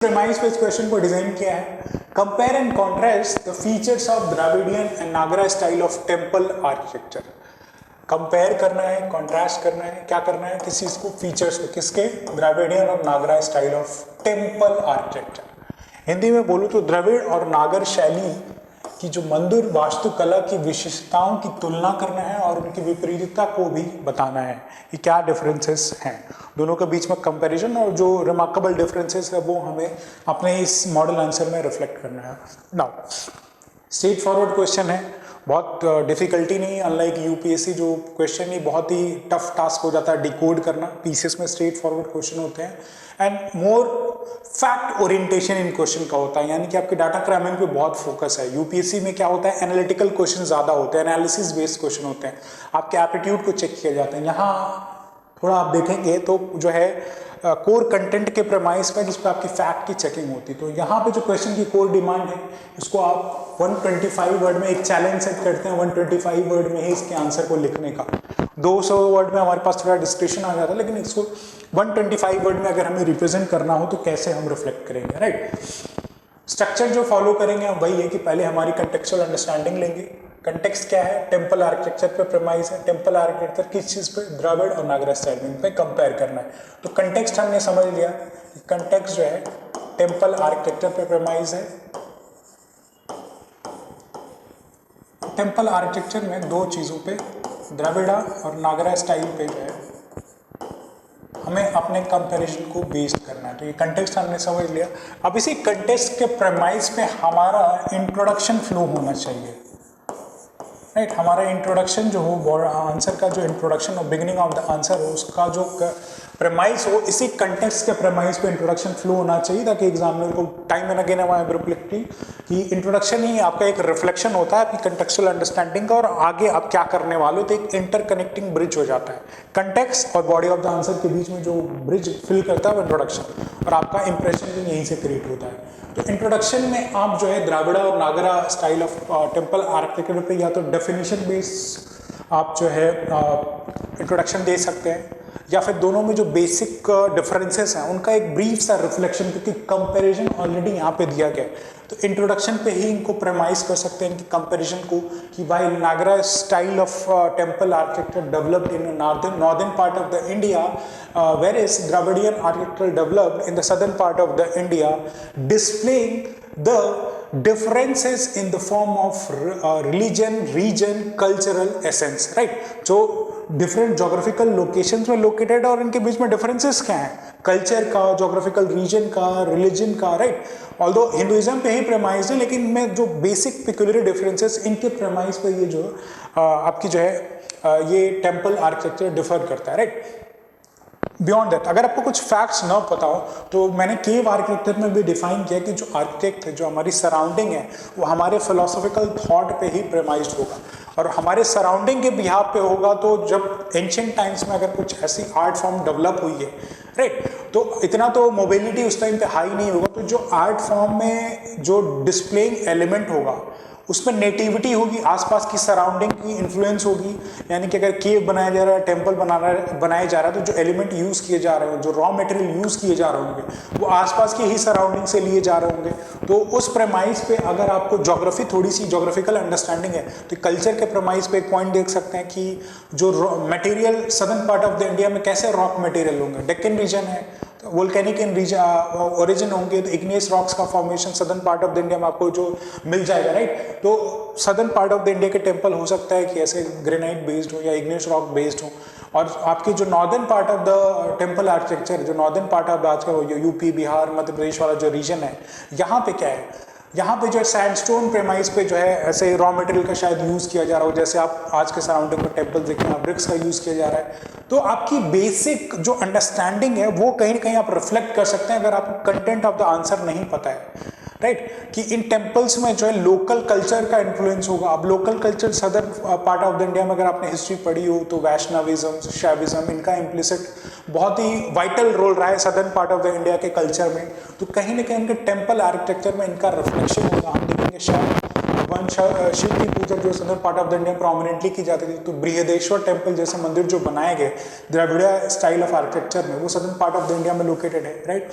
Premise पे इस question को डिजाइन किया है। Compare and contrast the features of Dravidian and Nagara style of temple architecture. Compare करना है, कॉन्ट्रास्ट करना है, क्या करना है, किसी को फीचर्स को, किसके, द्रविडियन और Nagara style of temple architecture. Hindi में बोलूँ तो द्रविड़ और नागर शैली की जो मंदिर वास्तुकला की विशेषताओं की तुलना करना है और उनकी विपरीतता को भी बताना है कि क्या डिफरेंसेस हैं दोनों के बीच में, कंपैरिजन और जो रिमार्केबल डिफरेंसेस है वो हमें अपने इस मॉडल आंसर में रिफ्लेक्ट करना है। नाउ स्ट्रेट फॉरवर्ड क्वेश्चन है, बहुत डिफिकल्टी नहीं, अनलाइक यूपीएससी जो क्वेश्चन ही बहुत ही टफ टास्क हो जाता है डिकोड करना, पीसेस में स्ट्रेट फॉरवर्ड क्वेश्चन होते हैं and more fact orientation in question का होता है, यानी कि आपके डाटा क्रैमिंग पे बहुत फोकस है। यूपीएससी में क्या होता है, एनालिटिकल क्वेश्चन ज़्यादा होते हैं, एनालिसिस बेस्ड क्वेश्चन होते हैं, आपके एप्टीट्यूड को चेक किए जाते हैं। यहाँ थोड़ा आप देखेंगे तो जो है कोर कंटेंट के प्रेमाइस पर जिस पर आपकी फैक्ट की चेकिंग होती है, तो यहाँ पे जो क्वेश्चन की कोर डिमांड है इसको आप 125 वर्ड में एक चैलेंज सेट करते हैं, 125 वर्ड में ही इसके आंसर को लिखने का। 200 वर्ड में हमारे पास थोड़ा डिस्क्रिप्शन आ जाता है, लेकिन इसको 125 वर्ड में अगर हमें रिप्रेजेंट करना हो तो कैसे हम रिफ्लेक्ट करेंगे, राइट। स्ट्रक्चर जो फॉलो करेंगे हम वही है कि पहले हमारी कंटेक्चुअल अंडरस्टैंडिंग लेंगे। कंटेक्स्ट क्या है, टेम्पल आर्किटेक्चर पे प्रेमाइस है, टेम्पल आर्किटेक्चर किस चीज़ पे, द्रविड़ और नागरा स्टाइल पे कंपेयर करना है। तो कंटेक्स्ट हमने समझ लिया, कंटेक्स्ट जो है टेम्पल आर्किटेक्चर पे प्रेमाइस है। टेम्पल आर्किटेक्चर में दो चीज़ों पे, द्रविड़ा और नागरा स्टाइल पे जो है हमें अपने कंपैरिजन को बेस्ड करना है। तो ये कंटेक्स्ट हमने समझ लिया। अब इसी कंटेक्स्ट के प्रेमाइस पे हमारा इंट्रोडक्शन फ्लो होना चाहिए, राइट। हमारा इंट्रोडक्शन जो हो, आंसर का जो इंट्रोडक्शन हो, बिगिनिंग ऑफ द आंसर हो, उसका जो प्रेमाइस हो, इसी कंटेक्स्ट के प्रेमाइस पे इंट्रोडक्शन फ्लो होना चाहिए, ताकि एग्जामिनर को टाइम एंड अगेन हमारे रिफ्लेक्टिव कि इंट्रोडक्शन ही आपका एक रिफ्लेक्शन होता है आपकी कंटेक्चुअल अंडरस्टैंडिंग का, और आगे आप क्या करने वाले हो, तो एक इंटरकनेक्टिंग ब्रिज हो जाता है। कंटेक्स्ट और बॉडी ऑफ द आंसर के बीच में जो ब्रिज फिल करता है वो इंट्रोडक्शन, और आपका इंप्रेशन भी यहीं से क्रिएट होता है। तो इंट्रोडक्शन में आप जो है द्रविड़ा और Nagara style of temple architecture पे या तो डेफिनेशन बेस आप जो है इंट्रोडक्शन दे सकते हैं, या फिर दोनों में जो बेसिक डिफरेंसेस हैं उनका एक ब्रीफ सा रिफ्लेक्शन, क्योंकि कंपैरिजन ऑलरेडी यहाँ पे दिया गया है। तो इंट्रोडक्शन पे ही इनको प्रेमाइज कर सकते हैं इनकी कंपैरिजन को, कि भाई Nagara style of temple architecture developed in northern part of the India, whereas Dravidian architecture developed in the southern part of the India, displaying the differences in the form of religion, region, cultural essence, right? जो different geographical locations में located और इनके बीच में differences क्या हैं, culture का, geographical region का, religion का, राइट। ऑल्दो हिंदुइज्म पे ही प्रेमाइज है, लेकिन मैं जो बेसिक पिक्यूलर डिफरेंसेस इनके प्रेमाइज पे ये जो आपकी जो है ये टेम्पल आर्किटेक्चर डिफर करता है, राइट। बियॉन्ड दैट अगर आपको कुछ फैक्ट्स ना पता हो तो मैंने केव आर्किटेक्चर में भी डिफाइन किया कि जो आर्किटेक्ट है, जो हमारी सराउंडिंग है, वो हमारे फिलोसॉफिकल थॉट पे ही प्रेमाइज्ड होगा, और हमारे सराउंडिंग के बिहाफ पे होगा। तो जब एंशिएंट टाइम्स में अगर कुछ ऐसी आर्ट फॉर्म डेवलप हुई है, राइट, तो इतना तो मोबिलिटी उस टाइम पे हाई नहीं होगा, तो जो आर्ट फॉर्म में जो डिस्प्लेइंग एलिमेंट होगा उसमें नेटिविटी होगी, आसपास की सराउंडिंग की इन्फ्लुएंस होगी। यानी कि अगर केव बनाया जा रहा है, टेम्पल बनाया जा रहा है, तो जो एलिमेंट यूज़ किए जा रहे हैं, जो रॉ मटेरियल यूज़ किए जा रहे होंगे, वो आसपास की ही सराउंडिंग से लिए जा रहे होंगे। तो उस प्रेमाइज पे अगर आपको जोग्राफी, थोड़ी सी जोग्राफिकल अंडरस्टैंडिंग है, तो कल्चर के प्रेमाइज पे एक पॉइंट देख सकते हैं कि जो material southern part of the India में कैसे रॉक मटेरियल होंगे, डेक्कन रीजन है, वोल्केनिक इन ओरिजिन होंगे, तो इग्नियस रॉक्स का formation southern part of the India में आपको जो मिल जाएगा, राइट। तो southern part of the India के टेम्पल हो सकता है कि ऐसे ग्रेनाइट बेस्ड हो या इग्नियस रॉक बेस्ड हो, और आपकी जो northern part of the temple architecture, जो नॉर्दर्न पार्ट ऑफ आज का यूपी, बिहार, मध्य प्रदेश वाला जो रीजन है, यहाँ पे क्या है, यहाँ पे जो है सैंडस्टोन प्रेमाइज पे जो है ऐसे रॉ मटेरियल का शायद यूज़ किया जा रहा हो, जैसे आप आज के सराउंडिंग में टेम्पल देखें, आप ब्रिक्स का यूज़ किया जा रहा है। तो आपकी बेसिक जो अंडरस्टैंडिंग है वो कहीं ना कहीं आप रिफ्लेक्ट कर सकते हैं अगर आपको कंटेंट ऑफ द आंसर नहीं पता है, राइट, कि इन टेम्पल्स में जो है लोकल कल्चर का इन्फ्लुएंस होगा। अब local culture southern part of the India में अगर आपने हिस्ट्री पढ़ी हो तो वैष्णविज्म, शैविज्म, इनका इम्प्लिसिट बहुत ही वाइटल रोल रहा है southern part of the India के कल्चर में। तो कहीं ना कहीं इनके टेम्पल आर्किटेक्चर में इनका रिफ्लेक्शन होगा। हम देखेंगे शायद भगवान शिव की पूजा जो southern part of the India prominently की जाती थी, तो बृहदेश्वर टेम्पल जैसे मंदिर जो बनाए गए द्रविड़ स्टाइल ऑफ आर्किटेक्चर में, वो southern part of the India में लोकेटेड है, right.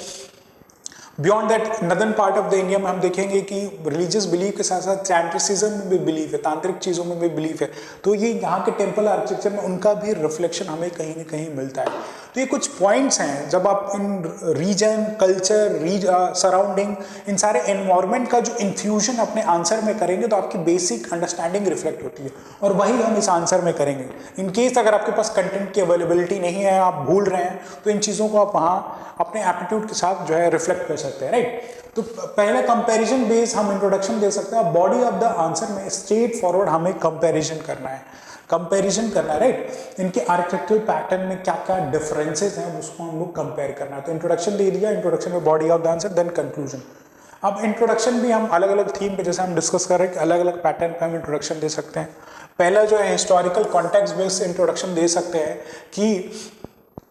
Beyond that northern part of the India में हम देखेंगे कि रिलीजियस बिलीफ के साथ साथ सैंट्रिसिज्म में भी बिलीफ है, तांत्रिक चीज़ों में भी बिलीफ है, तो ये यहाँ के टेम्पल आर्किटेक्चर में उनका भी रिफ्लेक्शन हमें कहीं ना कहीं मिलता है। तो ये कुछ पॉइंट्स हैं, जब आप इन रीजन, कल्चर, सराउंडिंग, इन सारे एनवायरनमेंट का जो इन्फ्यूजन अपने आंसर में करेंगे तो आपकी बेसिक अंडरस्टैंडिंग रिफ्लेक्ट होती है, और वही हम इस आंसर में करेंगे। इन केस अगर आपके पास कंटेंट की अवेलेबिलिटी नहीं है, आप भूल रहे हैं, तो इन चीज़ों को आप वहाँ अपने एप्टीट्यूड के साथ जो है रिफ्लेक्ट कर सकते हैं, राइट। तो पहले कंपैरिजन बेस हम इंट्रोडक्शन दे सकते हैं। बॉडी ऑफ द आंसर में स्ट्रेट फॉरवर्ड हमें कंपैरिजन करना है, राइट। इनके आर्किटेक्चरल पैटर्न में क्या क्या डिफरेंसेस हैं उसको हम लोग कंपेयर करना है। तो इंट्रोडक्शन दे दिया, इंट्रोडक्शन में body of the answer, then conclusion. अब इंट्रोडक्शन भी हम अलग अलग थीम पे, जैसे हम डिस्कस कर रहे हैं कि अलग अलग पैटर्न पे हम इंट्रोडक्शन दे सकते हैं। पहला जो है हिस्टोरिकल कॉन्टेक्स्ट बेस्ड इंट्रोडक्शन दे सकते हैं कि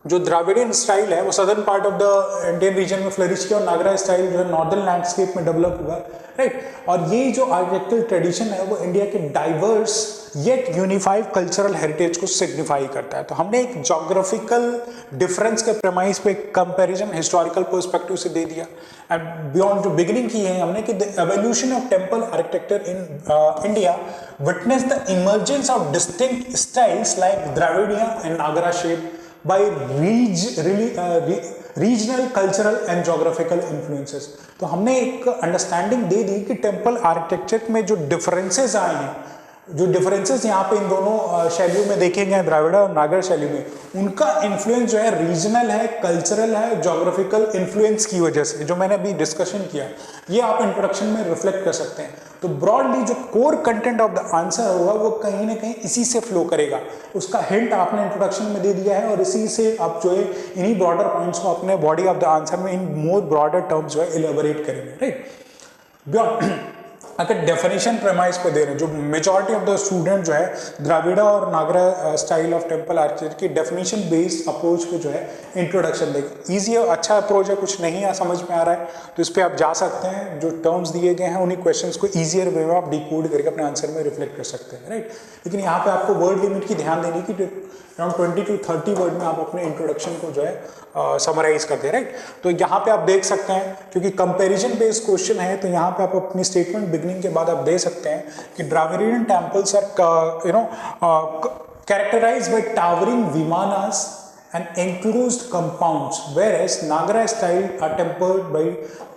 जो द्राविडियन स्टाइल है वो southern part of the Indian reason में फ्लरिश किया, और नागरा स्टाइल जो है नॉर्दर्न लैंडस्केप में डेवलप हुआ, राइट। और ये जो आर्किटेक्चरल ट्रेडिशन है वो इंडिया के diverse yet unified cultural heritage को सिग्निफाई करता है। तो हमने एक जोग्राफिकल डिफरेंस के प्रेमाइस पे कंपैरिजन हिस्टोरिकल पर्सपेक्टिव से दे दिया। एंड बियॉन्ड जो बिगिनिंग की है हमने कि the evolution of temple architecture in India witness the emergence of distinct styles like Dravida and Nagara shape by regional cultural and geographical influences। तो हमने एक अंडरस्टैंडिंग दे दी कि टेम्पल आर्किटेक्चर में जो डिफरेंसेस आए हैं, जो डिफरेंसेस यहाँ पे इन दोनों शैलियों में देखे गए हैं, द्राविड़ा और नागर शैली में, उनका इन्फ्लुएंस जो है रीजनल है, कल्चरल है, जोग्राफिकल इन्फ्लुएंस की वजह से, जो मैंने अभी डिस्कशन किया, ये आप इंट्रोडक्शन में रिफ्लेक्ट कर सकते हैं। तो ब्रॉडली जो core content of the answer होगा वो कहीं ना कहीं इसी से फ्लो करेगा, उसका हिंट आपने इंट्रोडक्शन में दे दिया है, और इसी से आप जो है इन्हीं ब्रॉडर पॉइंट्स को अपने बॉडी ऑफ द आंसर में इन मोर ब्रॉडर टर्म्स जो है इलेबोरेट करेंगे, राइट। अगर डेफिनेशन प्रेमाइज पे दे रहे हैं, जो मेजॉरिटी ऑफ द स्टूडेंट जो है द्राविड़ा और Nagara style of temple architecture की डेफिनेशन बेस्ड अप्रोच पे जो है इंट्रोडक्शन देंगे। ईजी है, अच्छा अप्रोच है, कुछ नहीं है समझ में आ रहा है तो इस पर आप जा सकते हैं, जो टर्म्स दिए गए हैं उन्हीं क्वेश्चंस को ईजियर वे में आप डिकोड करके अपने आंसर में रिफ्लेक्ट कर सकते हैं, राइट। लेकिन यहाँ पे आपको वर्ड लिमिट की ध्यान देनी कि अराउंड 20 to 30 वर्ड में आप अपने इंट्रोडक्शन को जो है समराइज करते हैं, राइट। तो यहाँ पे आप देख सकते हैं, क्योंकि कंपैरिजन बेस्ड क्वेश्चन है, तो यहाँ पे आप अपनी स्टेटमेंट बिगनिंग के बाद आप दे सकते हैं कि Dravidian temples are characterised by towering vimanas and enclosed compounds, whereas Nagara style are tempered by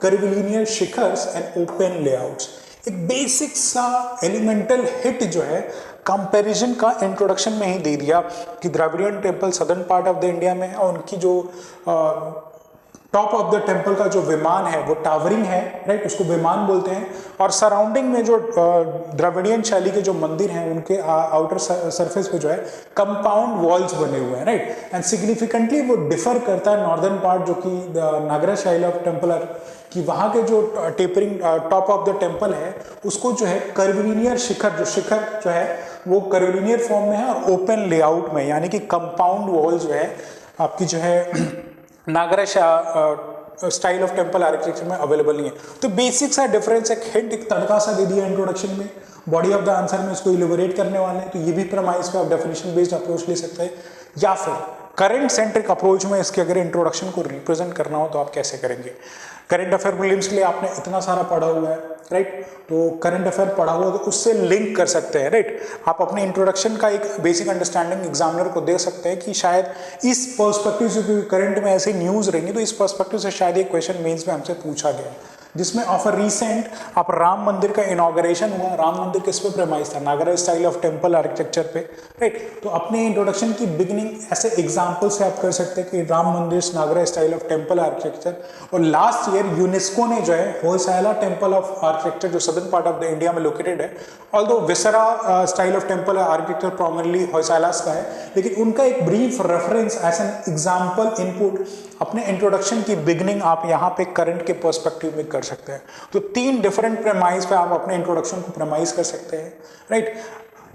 curvilinear shikhars and open layouts। एक बेसिक सा एलिमेंटल हिट जो है कंपैरिजन का इंट्रोडक्शन में ही दे दिया कि Dravidian temple southern part of the India में है, और उनकी जो टॉप ऑफ द टेम्पल का जो विमान है वो टावरिंग है, राइट, उसको विमान बोलते हैं। और सराउंडिंग में जो द्रविडियन शैली के जो मंदिर हैं उनके आउटर सरफेस पे जो है कंपाउंड वॉल्स बने हुए हैं, राइट। एंड सिग्निफिकेंटली वो डिफर करता है नॉर्दर्न पार्ट जो कि नागरा स्टाइल ऑफ टेम्पल कि वहाँ के जो tapering top of the temple है उसको जो है कर्विलिनियर शिखर जो है वो कर्विलिनियर फॉर्म में है और ओपन लेआउट में, यानी कि कंपाउंड वॉल जो है आपकी जो है नागरा स्टाइल ऑफ टेम्पल आर्किटेक्चर में अवेलेबल नहीं है। तो बेसिक सा डिफरेंस, एक हिंट, एक तड़का सा दे दिया इंट्रोडक्शन में, बॉडी ऑफ द आंसर में इसको इलेबोरेट करने वाले हैं। तो ये भी प्रमाइज पे आप डेफिनेशन बेस्ड अप्रोच ले सकते हैं, या फिर करंट सेंट्रिक अप्रोच में इसके अगर इंट्रोडक्शन को रिप्रेजेंट करना हो तो आप कैसे करेंगे। करंट अफेयर प्रीलिम्स के लिए आपने इतना सारा पढ़ा हुआ है, राइट, तो करंट अफेयर पढ़ा हुआ तो उससे लिंक कर सकते हैं, राइट। आप अपने इंट्रोडक्शन का एक बेसिक अंडरस्टैंडिंग एग्जामिनर को दे सकते हैं कि शायद इस पर्सपेक्टिव से, करंट में ऐसे न्यूज़ रहेंगी तो इस पर्सपेक्टिव से शायद एक क्वेश्चन मेंस में हमसे पूछा गया, जिसमें ऑफर रिसेंट आप राम मंदिर का इनॉग्रेशन हुआ। राम मंदिर किस पे प्रेमाइज था? नागरा स्टाइल ऑफ टेम्पल आर्किटेक्चर पे, राइट। तो अपने इंट्रोडक्शन की बिगिनिंग ऐसे एग्जांपल से आप कर सकते हैं कि Ram Mandir Nagara style of temple architecture. और लास्ट ईयर यूनेस्को ने जो है होयसाला टेम्पल ऑफ आर्किटेक्चर जो southern part of the India में लोकेटेड है, although Vesara style of temple architecture prominently Hoysalas का है, लेकिन उनका एक brief reference as an example input अपने इंट्रोडक्शन की बिगिनिंग आप यहाँ पे करंट के पर्सपेक्टिव में कर सकते हैं। तो 3 डिफरेंट प्रेमाइज पे आप अपने इंट्रोडक्शन को प्रेमाइज कर सकते हैं, राइट।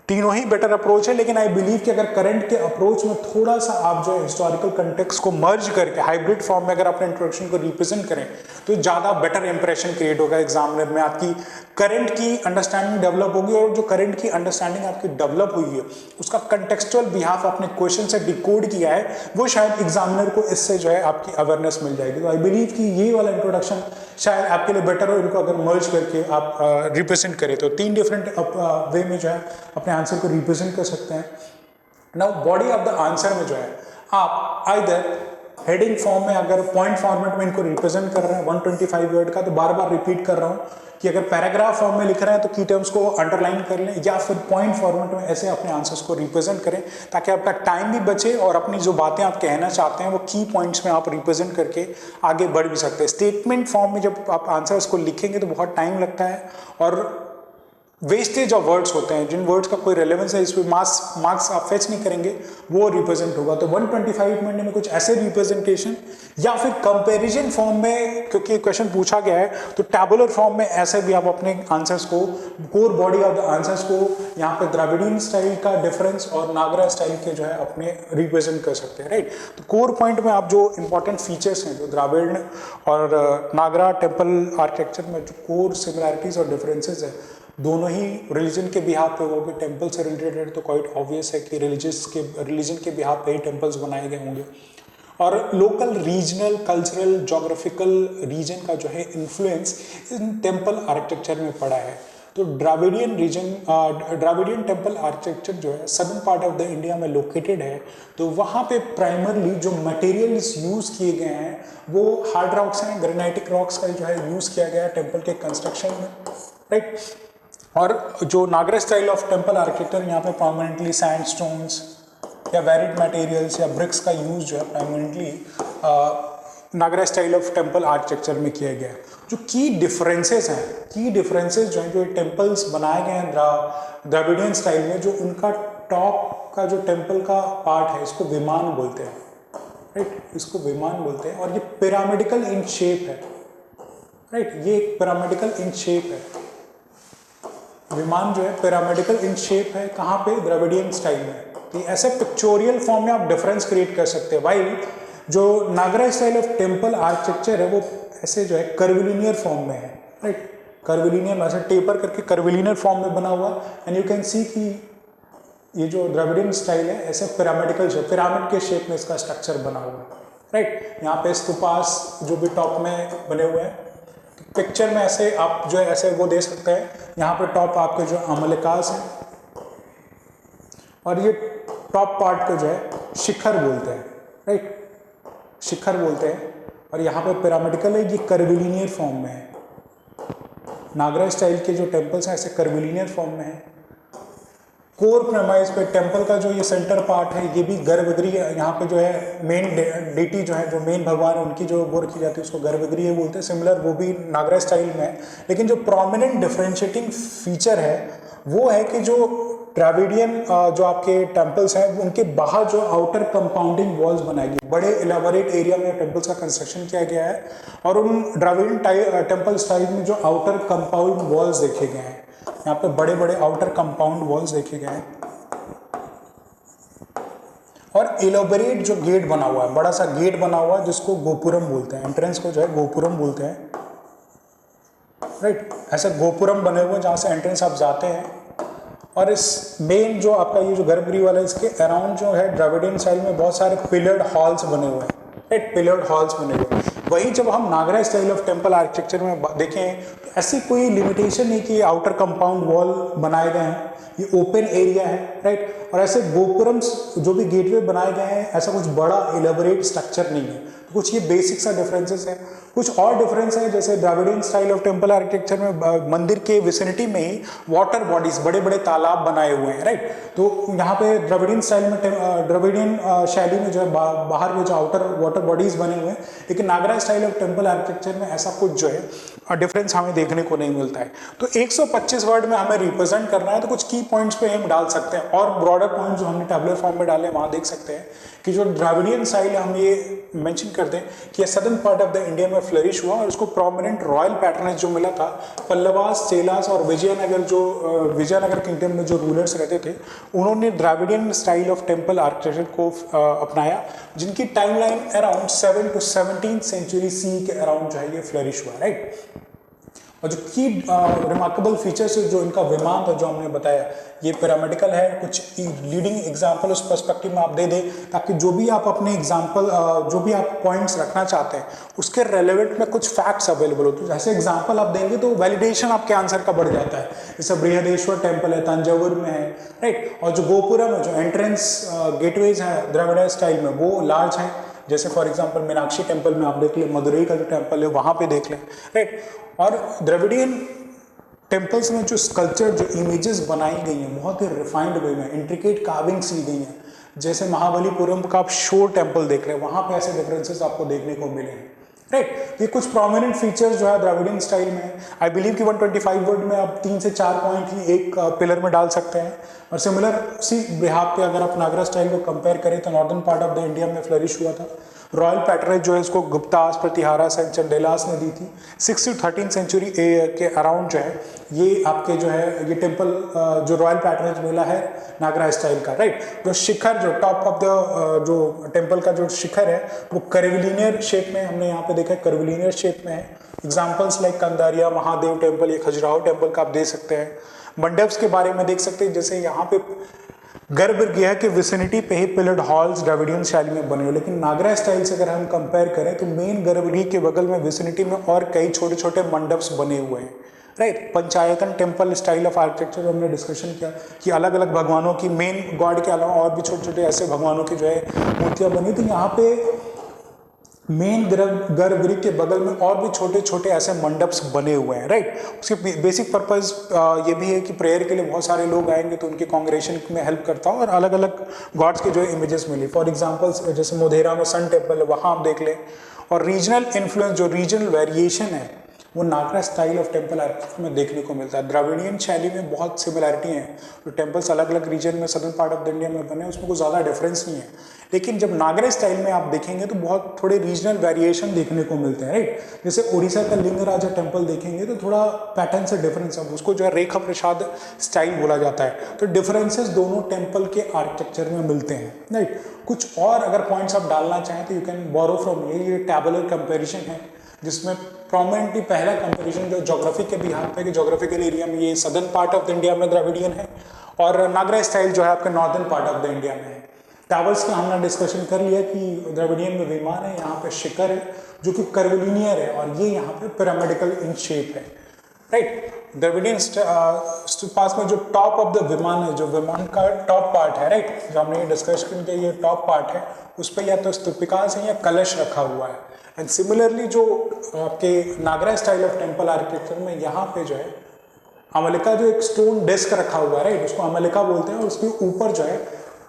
तीनों ही बेटर अप्रोच है, लेकिन आई बिलीव कि अगर करंट के अप्रोच में थोड़ा सा आप जो है हिस्टोरिकल कंटेक्स्ट को मर्ज करके हाइब्रिड फॉर्म में अगर अपने इंट्रोडक्शन को रिप्रेजेंट करें तो ज़्यादा बेटर इंप्रेशन क्रिएट होगा एग्जामिनर में, आपकी करंट की अंडरस्टैंडिंग डेवलप होगी, और जो करंट की अंडरस्टैंडिंग आपकी डेवलप हुई है उसका कंटेक्सचुअल बिहाफ आपने क्वेश्चन से डिकोड किया है, वो शायद एग्जामिनर को इससे जो है आपकी अवेयरनेस मिल जाएगी। तो आई बिलीव कि ये वाला इंट्रोडक्शन शायद आपके लिए बेटर हो, इनको अगर मर्ज करके आप रिप्रेजेंट करें तो 3 डिफरेंट वे में जो है अपने आंसर को रिप्रेजेंट कर सकते हैं। Now body of the answer में जो है आप आइदर हेडिंग फॉर्म में, अगर पॉइंट फॉर्मेट में इनको रिप्रेजेंट कर रहे हैं 125 वर्ड का, तो बार बार रिपीट कर रहा हूं कि अगर पैराग्राफ फॉर्म में लिख रहे हैं तो की टर्म्स को अंडरलाइन कर लें, या फिर पॉइंट फॉर्मेट में ऐसे अपने आंसर्स को रिप्रेजेंट करें ताकि आपका टाइम भी बचे और अपनी जो बातें आप कहना चाहते हैं वो की पॉइंट्स में आप रिप्रेजेंट करके आगे बढ़ भी सकते हैं। स्टेटमेंट फॉर्म में जब आप आंसर्स को लिखेंगे तो बहुत टाइम लगता है और वेस्टेज ऑफ वर्ड्स होते हैं, जिन वर्ड्स का कोई रेलेवेंस है, इस पर मार्क्स आप फेच नहीं करेंगे, वो रिप्रेजेंट होगा। तो 125 मिनट में कुछ ऐसे रिप्रेजेंटेशन या फिर कंपैरिजन फॉर्म में, क्योंकि क्वेश्चन पूछा गया है तो टैबुलर फॉर्म में ऐसे भी आप अपने आंसर्स को, core body of the answers को यहाँ पे द्रविडियन स्टाइल का डिफरेंस और नागरा स्टाइल के जो है अपने रिप्रेजेंट कर सकते हैं, राइट। तो कोर पॉइंट में आप जो इंपॉर्टेंट फीचर्स हैं, जो द्राविड़ और नागरा टेम्पल आर्किटेक्चर में जो कोर सिमिलैरिटीज और डिफरेंसेस है, दोनों ही रिलीजन के बिहाफ पे होंगे। टेम्पल से रिलेटेड तो क्वाइट ऑब्वियस है कि रिलीजन के बिहाफ पे ही टेम्पल्स बनाए गए होंगे, और local regional cultural geographical region का जो है इन्फ्लुएंस इन टेम्पल आर्किटेक्चर में पड़ा है। तो द्राविडियन टेम्पल आर्किटेक्चर जो है southern part of the India में लोकेटेड है, तो वहाँ पे प्राइमरली जो मटेरियल्स यूज़ किए गए हैं वो हार्ड रॉक्स हैं, ग्रेनाइटिक रॉक्स का जो है यूज़ किया गया है टेम्पल के कंस्ट्रक्शन में, राइट। और जो नागरा स्टाइल ऑफ टेम्पल आर्किटेक्चर, यहाँ पे परमानेंटली सैंडस्टोन्स या वेरिड मटेरियल्स या ब्रिक्स का यूज़ जो है प्राइमरेंटली नागरा स्टाइल ऑफ टेम्पल आर्किटेक्चर में किया गया है। जो की डिफरेंसेस हैं, की डिफरेंसेस जो हैं, जो टेम्पल्स बनाए गए हैं द्रविडियन स्टाइल में, जो उनका टॉप का जो टेम्पल का पार्ट है इसको विमान बोलते हैं, राइट, इसको विमान बोलते हैं, और ये पिरामिडिकल इन शेप है, राइट, ये एक पिरामिडिकल इन शेप है। विमान जो है पिरामिडिकल इन शेप है, कहाँ पे, द्रविडियन स्टाइल में। तो ऐसे पिक्चोरियल फॉर्म में आप डिफरेंस क्रिएट कर सकते हैं, वाइल जो नागरा स्टाइल ऑफ टेम्पल आर्किटेक्चर है वो ऐसे जो है कर्विलिनियर फॉर्म में है, राइट, कर्विलिनियर ऐसे टेपर करके कर्विलिनियर फॉर्म में बना हुआ, एंड यू कैन सी कि ये जो द्रविडियन स्टाइल है ऐसे पिरामिडिकल शेप, पिरामिड के शेप में इसका स्ट्रक्चर बना हुआ है, राइट। यहाँ पे स्तूपास जो भी टॉप में बने हुए हैं, पिक्चर में ऐसे आप जो है ऐसे वो दे सकते हैं, यहाँ पे टॉप आपके जो अमलकास है, और ये टॉप पार्ट को जो है शिखर बोलते हैं, राइट, शिखर बोलते हैं, और यहाँ पे पिरामिडिकल है, ये कर्विलिनियर फॉर्म में है। नागरा स्टाइल के जो टेम्पल्स हैं ऐसे कर्विलिनियर फॉर्म में है। कोर प्रेमाइज पे टेम्पल का जो ये सेंटर पार्ट है ये भी गर्भगृह, यहाँ पे जो है मेन डेटी जो है, जो मेन भगवान है उनकी जो वो रखी जाती है उसको गर्भगृह बोलते हैं, सिमिलर वो भी नागरा स्टाइल में है। लेकिन जो प्रोमिनेंट डिफरेंशिएटिंग फीचर है वो है कि जो द्रविडियन जो आपके टेम्पल्स हैं उनके बाहर जो आउटर कंपाउंडिंग वॉल्स बनाई गई, बड़े एलाबोरेट एरिया में टेम्पल्स का कंस्ट्रक्शन किया गया है, और उन द्रविडियन टेम्पल स्टाइल में जो आउटर कंपाउंड वॉल्स देखे गए हैं, यहाँ पे बड़े बड़े आउटर कंपाउंड वॉल्स देखे गए हैं, और एलोबरेट जो गेट बना हुआ है, बड़ा सा गेट बना हुआ है जिसको गोपुरम बोलते हैं, एंट्रेंस को जो है गोपुरम बोलते हैं, राइट। ऐसे गोपुरम बने हुए जहाँ से एंट्रेंस आप जाते हैं, और इस मेन जो आपका ये जो गर्भगृह वाला है इसके अराउंड जो है द्रविडियन स्टाइल में बहुत सारे पिलर्ड हॉल्स बने हुए हैं, राइट, पिलर्ड हॉल्स बने हुए हैं। वहीं जब हम नागरा स्टाइल ऑफ टेम्पल आर्किटेक्चर में देखें तो ऐसी कोई लिमिटेशन नहीं कि आउटर कंपाउंड वॉल बनाए गए हैं, ये ओपन एरिया है, राइट, और ऐसे गोपुरम्स जो भी गेटवे बनाए गए हैं ऐसा कुछ बड़ा एलेबोरेट स्ट्रक्चर नहीं है। तो कुछ ये बेसिक सा डिफरेंसेस है। कुछ और डिफरेंस है, जैसे Dravidian style of temple architecture में मंदिर के विसिनिटी में ही वाटर बॉडीज, बड़े बड़े तालाब बनाए हुए हैं, राइट। तो यहाँ पे द्रविडियन स्टाइल में द्रविडियन शैली में जो है बाहर में जो आउटर वाटर बॉडीज बने हुए हैं, लेकिन नागरा स्टाइल ऑफ टेम्पल आर्किटेक्चर में ऐसा कुछ जो है डिफरेंस हमें देखने को नहीं मिलता है। तो 125 वर्ड में हमें रिप्रेजेंट करना है तो कुछ की पॉइंट्स पे हम डाल सकते हैं, और ब्रॉडर पॉइंट जो हमने टैबुलर फॉर्म में डाले वहाँ देख सकते हैं कि जो द्रविडियन स्टाइल हम ये मेंशन करते हैं कि southern part of the India में फ्लरिश हुआ और इसको प्रोमिनेंट रॉयल पैटर्नेज जो मिला था पल्लवास, चेलास और विजयनगर किंगडम में जो रूलर्स रहते थे उन्होंने Dravidian style of temple architecture को अपनाया, जिनकी timeline around 7 to 17th century C के अराउंड जो है ये फ्लरिश हुआ, राइट। और जो की रिमार्केबल फीचर्स जो इनका विमान था जो हमने बताया ये पिरामिडिकल है। कुछ लीडिंग एग्जांपल उस पर्सपेक्टिव में आप दे दें ताकि जो भी आप अपने एग्जांपल जो भी आप पॉइंट्स रखना चाहते हैं उसके रेलेवेंट में कुछ फैक्ट्स अवेलेबल होते हैं। जैसे एग्जांपल आप देंगे तो वैलिडेशन आपके आंसर का बढ़ जाता है। जैसे बृहदेश्वर टेम्पल है तंजावुर में है, राइट। और जो गोपुरम है, जो एंट्रेंस गेटवेज है द्रविड़ स्टाइल में वो लार्ज है। जैसे फॉर एग्जांपल मीनाक्षी टेम्पल में आप देख लें, मदुरई का जो टेम्पल है वहाँ पे देख लें, राइट। और द्रविडियन टेम्पल्स में जो स्कल्पचर जो इमेजेस बनाई गई हैं बहुत ही रिफाइंड वे में इंट्रिकेट कार्विंग्स ली गई हैं। जैसे महाबलीपुरम का आप शोर टेम्पल देख रहे हैं वहाँ पे ऐसे डिफरेंसेस आपको देखने को मिले हैं, राइट। ये कुछ प्रोमिनेंट फीचर्स जो है द्रविडियन स्टाइल में। आई बिलीव कि 125 वर्ड में आप 3 से 4 पॉइंट ही एक पिलर में डाल सकते हैं। और सिमिलर सी बिहाफ पे अगर आप नागरा स्टाइल को कंपेयर करें तो northern part of the India में फ्लरिश हुआ था। रॉयल पैटर्नेज जो है इसको गुप्तास, प्रतिहारास एंड चंडेलास ने दी थी। 6 to 13th सेंचुरी के अराउंड जो है ये आपके जो है ये टेम्पल जो रॉयल पैटर्नेज मिला है नागरा स्टाइल का, राइट। जो शिखर जो टॉप ऑफ द जो टेम्पल का जो शिखर है वो कर्विलिनियर शेप में हमने यहाँ पे देखा है, कर्विलिनियर शेप में है। Examples like Kandariya Mahadev temple, ये खजुराहो टेम्पल का आप दे सकते हैं। मंडप्स के बारे में देख सकते हैं, जैसे यहाँ पे गर्भगृह के विसिनिटी पे ही पिलर्ड हॉल्स द्रविडियन शैली में बने हुए, लेकिन नागरा स्टाइल से अगर हम कंपेयर करें तो मेन गर्भगृह के बगल में विसिनिटी में और कई छोटे छोटे मंडप्स बने हुए हैं, right. Panchayatana temple style of architecture हमने डिस्कशन किया कि अलग अलग भगवानों की मेन गॉड के अलावा और भी छोटे छोटे ऐसे भगवानों की जो है मूर्तियाँ बनी। तो यहाँ पे मेन गर्भगृह के बगल में और भी छोटे छोटे ऐसे मंडप्स बने हुए हैं, राइट। उसके बेसिक पर्पस ये भी है कि प्रेयर के लिए बहुत सारे लोग आएंगे तो उनके कांग्रेगेशन में हेल्प करता हो और अलग अलग गॉड्स के जो है इमेजेस मिली। फॉर एग्जांपल जैसे मोधेरा में सन टेम्पल है वहाँ आप देख लें। और रीजनल इन्फ्लुएंस जो रीजनल वेरिएशन है वो नागरा स्टाइल ऑफ टेम्पल आर्किटेक्चर में देखने को मिलता है। द्रविडियन शैली में बहुत सिमिलैरिटी है, जो टेम्पल्स अलग अलग रीजन में southern part of the India में बने उसमें कोई ज़्यादा डिफरेंस नहीं है। लेकिन जब नागरा स्टाइल में आप देखेंगे तो बहुत थोड़े रीजनल वेरिएशन देखने को मिलते हैं, राइट। जैसे उड़ीसा का लिंगराजा टेम्पल देखेंगे तो थोड़ा पैटर्न से डिफरेंस है, उसको जो है रेखा प्रसाद स्टाइल बोला जाता है। तो डिफरेंसेस दोनों टेम्पल के आर्किटेक्चर में मिलते हैं, राइट। कुछ और अगर पॉइंट्स आप डालना चाहें तो यू कैन बोरो फ्रॉम ये टैबुलर कंपेरिजन है जिसमें प्रोमिनेंटली पहला कंपेरिजन जो ज्योग्राफी के बिहार पे कि ज्योग्राफिकल एरिया में ये southern part of the India में द्रविडियन है और नागरा स्टाइल जो है आपके northern part of the India में है। टावर्स का हमने डिस्कशन कर लिया कि द्रविडियन में विमान है, यहाँ पे शिखर है जो कि कर्विलिनियर है और ये यहाँ पे पिरामिडिकल इन शेप है, राइट। द्रविडियन पास में जो टॉप ऑफ द विमान है, जो विमान का टॉप पार्ट है, राइट, जो हमने डिस्कशन किया ये टॉप पार्ट है, उस पर या तो स्तूपिकास है या कलश रखा हुआ है। एंड सिमिलरली जो आपके नागरा स्टाइल ऑफ टेम्पल आर्किटेक्चर में यहाँ पे जो है अमलिका जो एक स्टोन डिस्क रखा हुआ है, राइट, उसको अमलिका बोलते हैं और उसके ऊपर जो है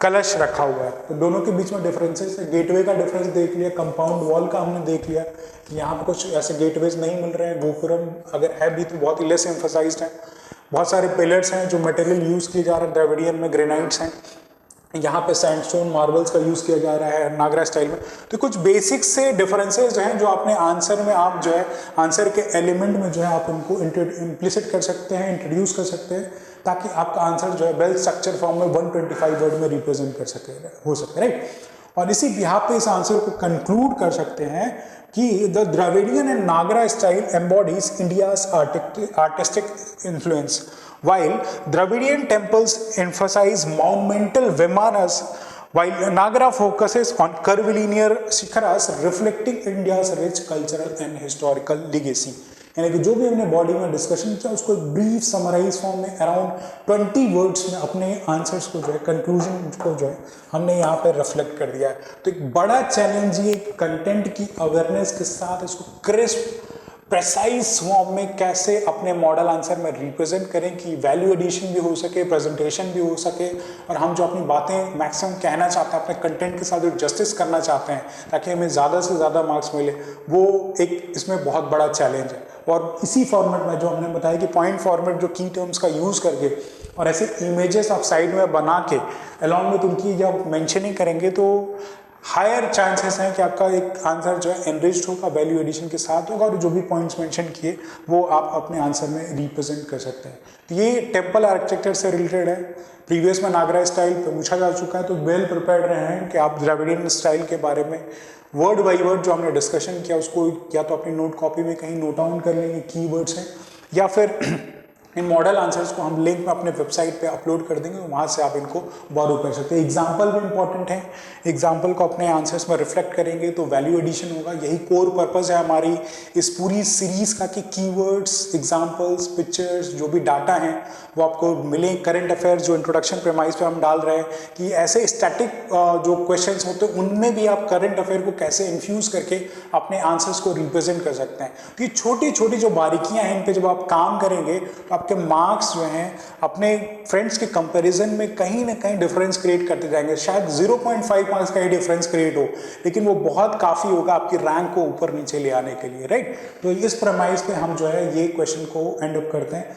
कलश रखा हुआ है। तो दोनों के बीच में डिफरेंसेस है। गेटवे का डिफरेंस देख लिया, कंपाउंड वॉल का हमने देख लिया, यहाँ पे कुछ ऐसे गेटवेज नहीं मिल रहे हैं। गोपुरम अगर है भी तो बहुत ही लेस एम्फसाइज्ड है। बहुत सारे पिलर्स हैं जो मटेरियल यूज़ किए जा रहे हैं द्रविडियन में, ग्रेनाइट्स हैं। यहाँ पे सैंडस्टोन मार्बल्स का यूज़ किया जा रहा है नागरा स्टाइल में। तो कुछ बेसिक्स से डिफरेंसेस जो हैं जो आपने आंसर में आप जो है आंसर के एलिमेंट में जो है आप उनको इम्प्लिसिट कर सकते हैं, इंट्रोड्यूस कर सकते हैं ताकि आपका आंसर जो है वेल स्ट्रक्चर फॉर्म में 125 वर्ड में रिप्रेजेंट कर सके हो सके, राइट। और इसी बिहाफ पे इस आंसर को कंक्लूड कर सकते हैं कि the Dravidian and Nagara style embodies India's artistic influence while Dravidian temples emphasize monumental vimanas, while Nagara focuses on curvilinear shikharas reflecting India's rich cultural and historical legacy। यानी कि जो भी हमने बॉडी में डिस्कशन किया उसको ब्रीफ समराइज फॉर्म में around 20 words में अपने आंसर्स को जो है कंक्लूजन को जो है हमने यहाँ पे रिफ्लेक्ट कर दिया है। तो एक बड़ा चैलेंज ये कंटेंट की अवेयरनेस के साथ इसको क्रिस्प प्रेसाइज फॉर्म में कैसे अपने मॉडल आंसर में रिप्रेजेंट करें कि वैल्यू एडिशन भी हो सके, प्रेजेंटेशन भी हो सके और हम जो अपनी बातें मैक्सिमम कहना चाहते हैं अपने कंटेंट के साथ जो जस्टिस करना चाहते हैं ताकि हमें ज़्यादा से ज़्यादा मार्क्स मिले, वो एक इसमें बहुत बड़ा चैलेंज है। और इसी फॉर्मेट में जो हमने बताया कि पॉइंट फॉर्मेट जो की टर्म्स का यूज़ करके और ऐसे इमेजेस आप साइड में बना के अलॉन्ग में उनकी जब मेंशनिंग करेंगे तो हायर चांसेस हैं कि आपका एक आंसर जो है एनरिच्ड होगा, वैल्यू एडिशन के साथ होगा, और जो भी पॉइंट्स मेंशन किए वो आप अपने आंसर में रिप्रेजेंट कर सकते हैं। तो ये टेम्पल आर्किटेक्चर से रिलेटेड है। प्रीवियस में नागरा स्टाइल पे पूछा जा चुका है, तो वेल प्रिपेयर्ड रहे हैं कि आप द्रविडियन स्टाइल के बारे में वर्ड बाई वर्ड जो हमने डिस्कशन किया उसको या तो अपनी नोट कॉपी में कहीं नोट डाउन कर लेंगे कीवर्ड्स हैं, या फिर इन मॉडल आंसर्स को हम लिंक में अपने वेबसाइट पे अपलोड कर देंगे, वहाँ से आप इनको बोरो कर सकते हैं। एग्जाम्पल भी इंपॉर्टेंट है, एग्जाम्पल को अपने आंसर्स में रिफ्लेक्ट करेंगे तो वैल्यू एडिशन होगा। यही कोर पर्पस है हमारी इस पूरी सीरीज का कि कीवर्ड्स, एग्जाम्पल्स, पिक्चर्स, जो भी डाटा हैं वो आपको मिले। करंट अफेयर्स जो इंट्रोडक्शन प्रेमाइज पे हम डाल रहे हैं कि ऐसे स्टैटिक जो क्वेश्चंस होते हैं उनमें भी आप करंट अफेयर को कैसे इन्फ्यूज करके अपने आंसर्स को रिप्रेजेंट कर सकते हैं। तो ये छोटी छोटी जो बारीकियां हैं इन पे जब आप काम करेंगे तो आपके मार्क्स जो हैं अपने फ्रेंड्स के कंपैरिजन में कहीं ना कहीं डिफरेंस क्रिएट करते जाएंगे। शायद 0.5 मार्क्स का ही डिफरेंस क्रिएट हो, लेकिन वो बहुत काफ़ी होगा आपकी रैंक को ऊपर नीचे ले आने के लिए, राइट। तो इस प्रेमाइज पे हम जो है ये क्वेश्चन को एंड अप करते हैं।